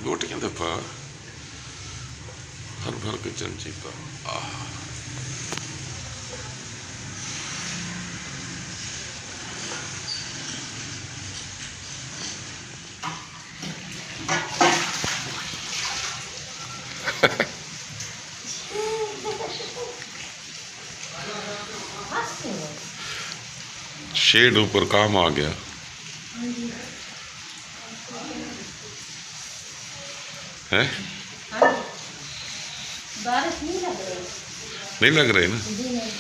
गोटियां तो पा भर भर के चमची पा। शेड ऊपर काम आ गया है। बारिश नहीं लग रही, नहीं लग रही ना, नहीं।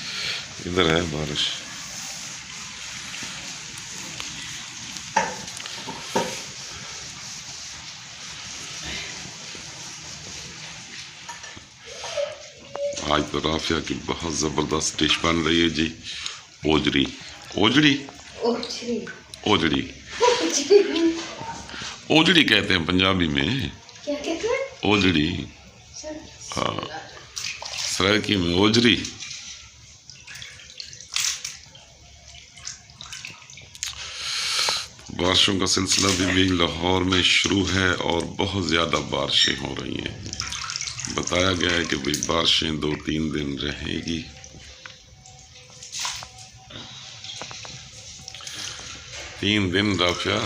इधर है बारिश। आज तो राफिया की बहुत ज़बरदस्त डिश बन रही है जी, ओजरी। ओजड़ी ओजड़ी ओजड़ी कहते हैं पंजाबी में। क्या कहते हैं? ओजड़ी। हाँ, सरायकी में ओजरी। बारिशों का सिलसिला भी लाहौर में शुरू है और बहुत ज़्यादा बारिशें हो रही हैं। बताया गया है कि भाई बारिशें 2-3 दिन रहेगी। तीन दिन राफिया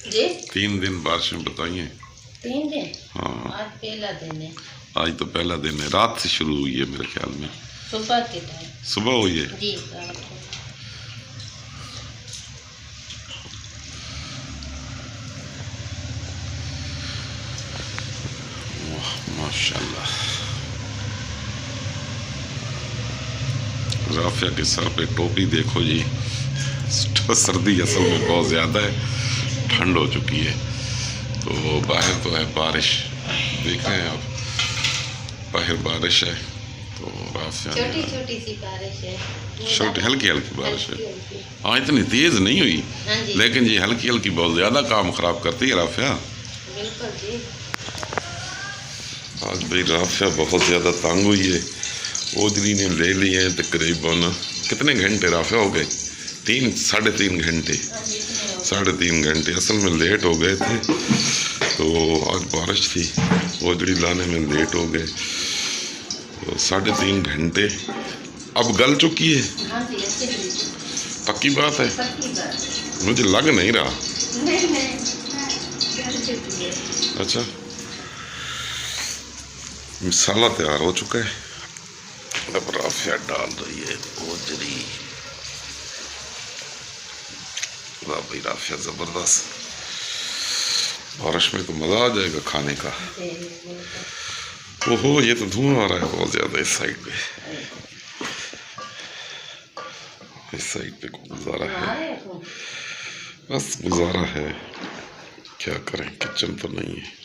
जी, 3 दिन बारिशें बताइए। 3 दिन? हाँ, आज पहला दिन है। आज तो पहला दिन है, रात से शुरू हुई है मेरे ख्याल में। सुबह के टाइम। सुबह हुई है जी, रात को। वाह माशाल्लाह। राफिया के सर पे टोपी देखो जी। सर्दी असल में बहुत ज़्यादा है, ठंड हो चुकी है। तो बाहर तो है बारिश, देख रहे हैं आप, बाहर बारिश है। तो राफिया छोटी छोटी सी बारिश है, छोटी हल्की हल्की बारिश है। हल्की। हाँ, इतनी तेज़ नहीं हुई, हाँ जी, लेकिन ये हल्की हल्की बहुत ज़्यादा काम ख़राब करती है राफिया। बिल्कुल जी। आज भाई राफिया बहुत ज़्यादा तंग हुई है। ओजरी ने ले लिए हैं तकरीबन कितने घंटे राफिया हो गए? 3-3.5 घंटे। 3.5 घंटे असल में लेट हो गए थे, तो आज बारिश थी, ओजरी लाने में लेट हो गए। तो 3.5 घंटे अब गल चुकी है। हाँ जी, अच्छी चीज़। पक्की बात है, पक्की बात। मुझे लग नहीं रहा। नहीं, गल चुकी है। अच्छा, मसाला तैयार हो चुका है, अब राफिया डाल रही है ओजरी। वाह भाई राफिया ज़बरदस्त। बारिश में तो मज़ा आ जाएगा खाने का। ओहो, ये तो धुआं आ रहा है बहुत ज़्यादा इस साइड पे। इस साइड पे गुजारा है, बस गुजारा है, क्या करें, किचन तो नहीं है।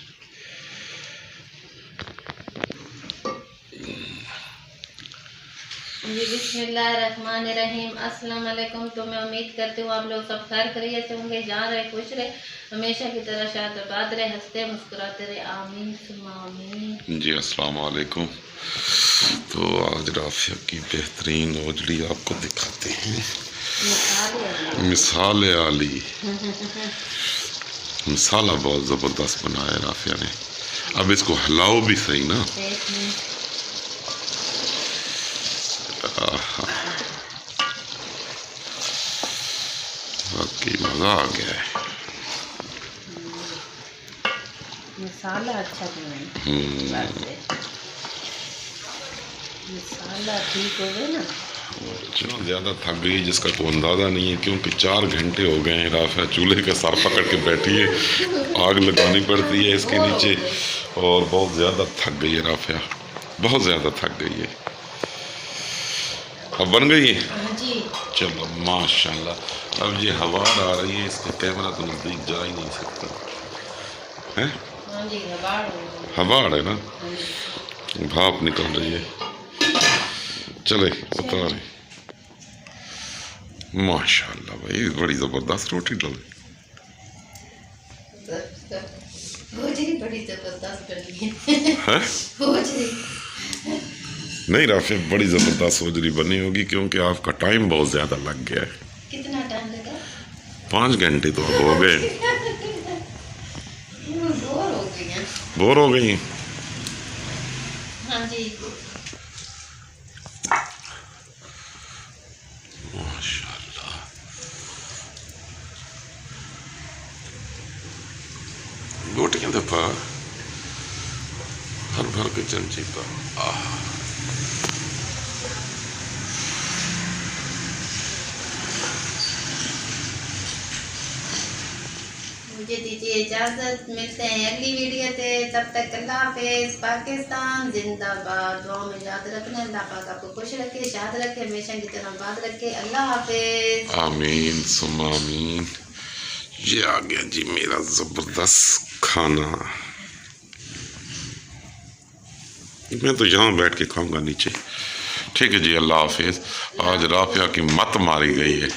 जी, बिस्मिल्लाहिर्रहमानिर्रहीम। अस्सलाम वालेकुम। तो मैं उम्मीद करती हूँ आप लोग सब खैर खैरियत से होंगे, जहाँ रहे खुश रहे, हमेशा की तरह शाद आबाद रहे, हंसते मुस्कुराते रहे। आमीन सुम्मा आमीन। जी, अस्सलाम वालेकुम। तो आज राफिया की बेहतरीन ओजड़ी आपको दिखाते हैं, मिसाल आली। मसाला बहुत ज़बरदस्त बनाया है राफिया ने। अब इसको हिलाओ भी सही ना। बाकी मज़ा आ गया है। मसाला अच्छा बनाए, मसाला ठीक हो गया ना। इतना ज़्यादा थक गई जिसका कोई अंदाज़ा नहीं है, क्योंकि 4 घंटे हो गए हैं राफिया चूल्हे के सर पकड़ के बैठी है, आग लगानी पड़ती है इसके नीचे, और बहुत ज़्यादा थक गई है राफिया, बहुत ज़्यादा थक गई है। अब बन गई है जी। चलो माशाल्लाह। अब ये हवा आ रही है, इसका कैमरा तो नज़दीक जा ही नहीं सकता है। हवा है ना, भाप निकल रही है। चले उतार। माशाल्लाह भाई, बड़ी ज़बरदस्त रोटी डली। बड़ी ज़बरदस्त है। नहीं राफिया, बड़ी ज़बरदस्त ओजरी बनी होगी, क्योंकि आपका टाइम बहुत ज़्यादा लग गया है। कितना टाइम लगा? 5 घंटे तो अब हो गए। गई हैं। बोर हो गई? हाँ जी। माशाल्लाह। रोटियां तो पा भर भर के चमचे पा। मुझे दीजिए इजाज़त, मिलते हैं अगली वीडियो से, तब तक अल्लाह हाफिज़। पाकिस्तान जिंदाबाद। दुआ में याद रखना, अल्लाह पाक आपको खुश रखे, शाद रखे, हमेशा की तरह बात रखे। अल्लाह हाफिज़। आमीन सुम्मा आमीन। ये आ गया जी मेरा ज़बरदस्त खाना। मैं तो यहाँ बैठ के खाऊंगा नीचे। ठीक है जी, अल्लाह हाफिज़। आज राफिया की मत मारी गई है।